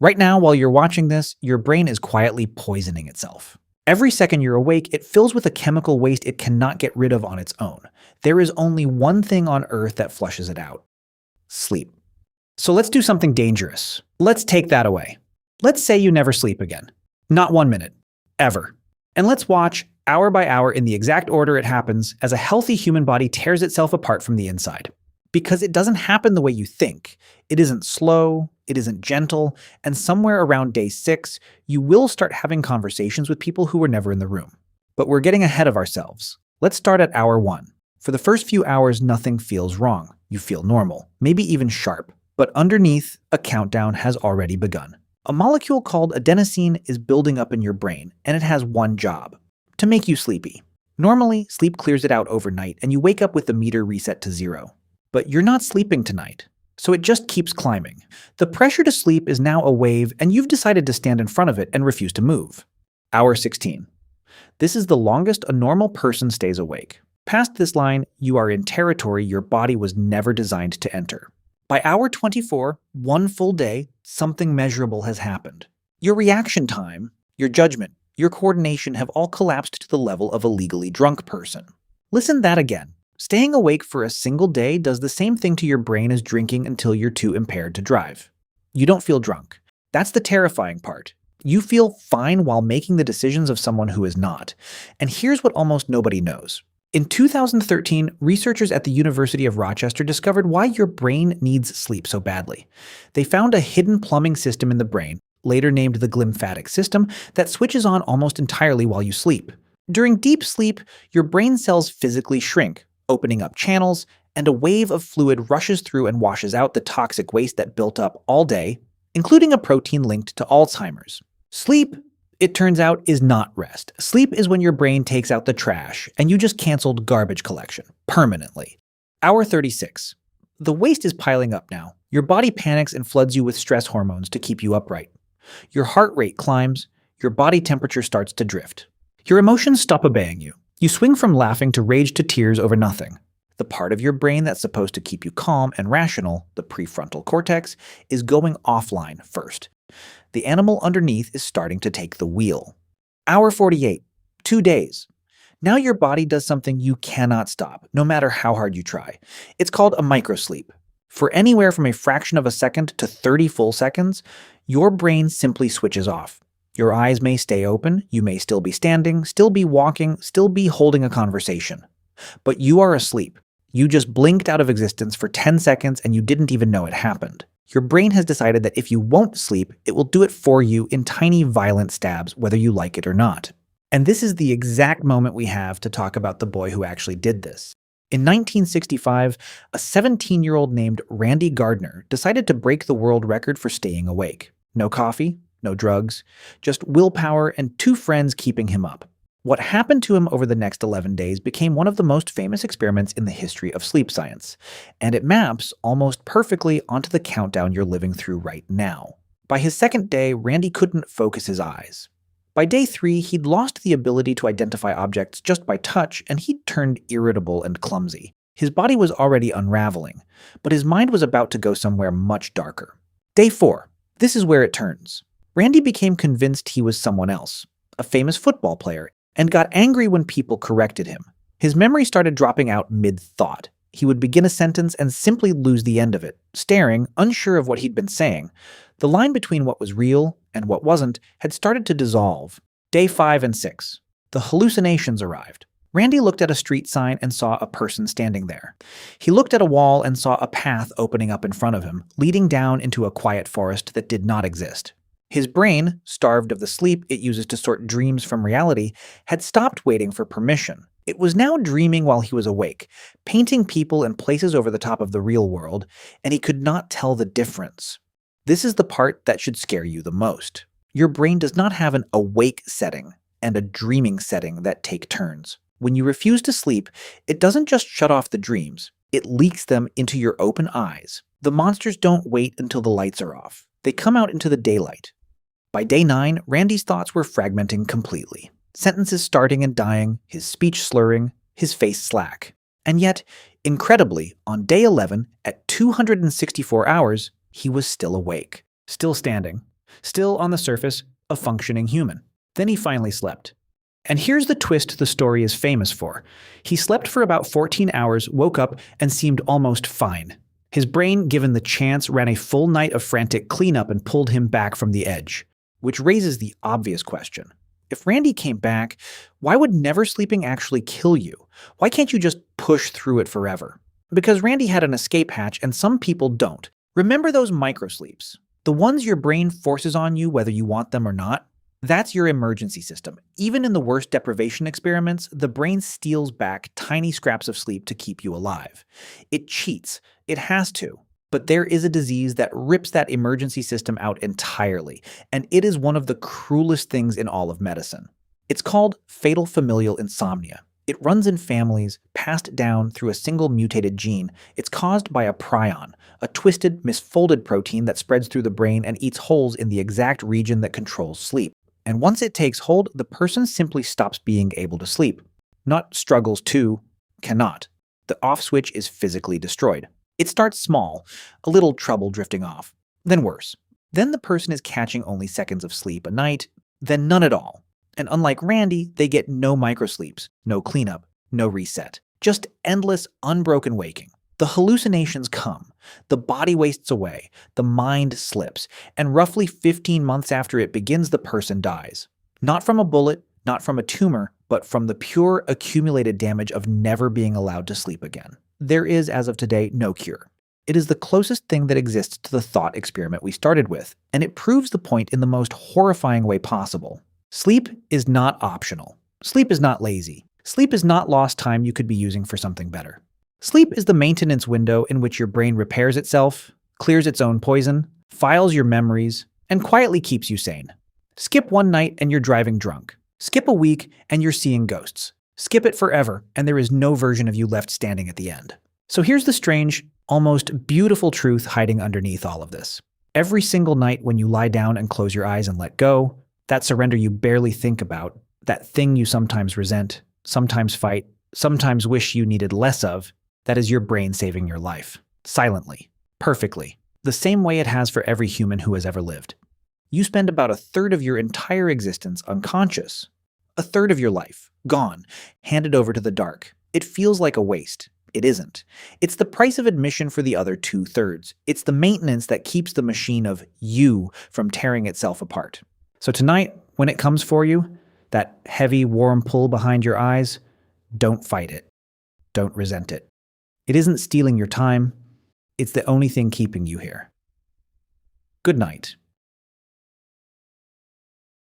Right now, while you're watching this, your brain is quietly poisoning itself. Every second you're awake, it fills with a chemical waste it cannot get rid of on its own. There is only one thing on Earth that flushes it out: sleep. So let's do something dangerous. Let's take that away. Let's say you never sleep again. Not 1 minute. Ever. And let's watch, hour by hour in the exact order it happens, as a healthy human body tears itself apart from the inside. Because it doesn't happen the way you think. It isn't slow, it isn't gentle, and somewhere around day 6, you will start having conversations with people who were never in the room. But we're getting ahead of ourselves. Let's start at hour 1. For the first few hours, nothing feels wrong. You feel normal, maybe even sharp. But underneath, a countdown has already begun. A molecule called adenosine is building up in your brain, and it has one job: to make you sleepy. Normally, sleep clears it out overnight, and you wake up with the meter reset to 0. But you're not sleeping tonight, so it just keeps climbing. The pressure to sleep is now a wave, and you've decided to stand in front of it and refuse to move. Hour 16. This is the longest a normal person stays awake. Past this line, you are in territory your body was never designed to enter. By hour 24, one full day, something measurable has happened. Your reaction time, your judgment, your coordination have all collapsed to the level of a legally drunk person. Listen to that again. Staying awake for a single day does the same thing to your brain as drinking until you're too impaired to drive. You don't feel drunk. That's the terrifying part. You feel fine while making the decisions of someone who is not. And here's what almost nobody knows. In 2013, researchers at the University of Rochester discovered why your brain needs sleep so badly. They found a hidden plumbing system in the brain, later named the glymphatic system, that switches on almost entirely while you sleep. During deep sleep, your brain cells physically shrink, opening up channels, and a wave of fluid rushes through and washes out the toxic waste that built up all day, including a protein linked to Alzheimer's. Sleep, it turns out, is not rest. Sleep is when your brain takes out the trash, and you just canceled garbage collection, permanently. Hour 36. The waste is piling up now. Your body panics and floods you with stress hormones to keep you upright. Your heart rate climbs, your body temperature starts to drift. Your emotions stop obeying you. You swing from laughing to rage to tears over nothing. The part of your brain that's supposed to keep you calm and rational, the prefrontal cortex, is going offline first. The animal underneath is starting to take the wheel. Hour 48. 2 days. Now your body does something you cannot stop, no matter how hard you try. It's called a microsleep. For anywhere from a fraction of a second to 30 full seconds, your brain simply switches off. Your eyes may stay open, you may still be standing, still be walking, still be holding a conversation. But you are asleep. You just blinked out of existence for 10 seconds and you didn't even know it happened. Your brain has decided that if you won't sleep, it will do it for you in tiny, violent stabs, whether you like it or not. And this is the exact moment we have to talk about the boy who actually did this. In 1965, a 17-year-old named Randy Gardner decided to break the world record for staying awake. No coffee, no drugs, just willpower and 2 friends keeping him up. What happened to him over the next 11 days became one of the most famous experiments in the history of sleep science, and it maps almost perfectly onto the countdown you're living through right now. By his second day, Randy couldn't focus his eyes. By day 3, he'd lost the ability to identify objects just by touch, and he'd turned irritable and clumsy. His body was already unraveling, but his mind was about to go somewhere much darker. Day 4. This is where it turns. Randy became convinced he was someone else, a famous football player, and got angry when people corrected him. His memory started dropping out mid-thought. He would begin a sentence and simply lose the end of it, staring, unsure of what he'd been saying. The line between what was real and what wasn't had started to dissolve. Day 5 and 6. The hallucinations arrived. Randy looked at a street sign and saw a person standing there. He looked at a wall and saw a path opening up in front of him, leading down into a quiet forest that did not exist. His brain, starved of the sleep it uses to sort dreams from reality, had stopped waiting for permission. It was now dreaming while he was awake, painting people and places over the top of the real world, and he could not tell the difference. This is the part that should scare you the most. Your brain does not have an awake setting and a dreaming setting that take turns. When you refuse to sleep, it doesn't just shut off the dreams, it leaks them into your open eyes. The monsters don't wait until the lights are off. They come out into the daylight. By day 9, Randy's thoughts were fragmenting completely. Sentences starting and dying, his speech slurring, his face slack. And yet, incredibly, on day 11, at 264 hours, he was still awake, still standing, Still on the surface, a functioning human. Then he finally slept. And here's the twist the story is famous for. He slept for about 14 hours, woke up, and seemed almost fine. His brain, given the chance, ran a full night of frantic cleanup and pulled him back from the edge. Which raises the obvious question. If Randy came back, why would never sleeping actually kill you? Why can't you just push through it forever? Because Randy had an escape hatch and some people don't. Remember those microsleeps? The ones your brain forces on you whether you want them or not? That's your emergency system. Even in the worst deprivation experiments, the brain steals back tiny scraps of sleep to keep you alive. It cheats. It has to. But there is a disease that rips that emergency system out entirely, and it is one of the cruelest things in all of medicine. It's called fatal familial insomnia. It runs in families, passed down through a single mutated gene. It's caused by a prion, a twisted, misfolded protein that spreads through the brain and eats holes in the exact region that controls sleep. And once it takes hold, the person simply stops being able to sleep. Not struggles to, cannot. The off switch is physically destroyed. It starts small, a little trouble drifting off, then worse. Then the person is catching only seconds of sleep a night, then none at all. And unlike Randy, they get no microsleeps, no cleanup, no reset. Just endless, unbroken waking. The hallucinations come, the body wastes away, the mind slips, and roughly 15 months after it begins, the person dies. Not from a bullet, not from a tumor, but from the pure accumulated damage of never being allowed to sleep again. There is, as of today, no cure. It is the closest thing that exists to the thought experiment we started with, and it proves the point in the most horrifying way possible. Sleep is not optional. Sleep is not lazy. Sleep is not lost time you could be using for something better. Sleep is the maintenance window in which your brain repairs itself, clears its own poison, files your memories, and quietly keeps you sane. Skip one night and you're driving drunk. Skip a week and you're seeing ghosts. Skip it forever, and there is no version of you left standing at the end. So here's the strange, almost beautiful truth hiding underneath all of this. Every single night when you lie down and close your eyes and let go, that surrender you barely think about, that thing you sometimes resent, sometimes fight, sometimes wish you needed less of, that is your brain saving your life. Silently. Perfectly. The same way it has for every human who has ever lived. You spend about a third of your entire existence unconscious. A third of your life, gone, handed over to the dark. It feels like a waste. It isn't. It's the price of admission for the other 2/3. It's the maintenance that keeps the machine of you from tearing itself apart. So tonight, when it comes for you, that heavy, warm pull behind your eyes, don't fight it. Don't resent it. It isn't stealing your time. It's the only thing keeping you here. Good night.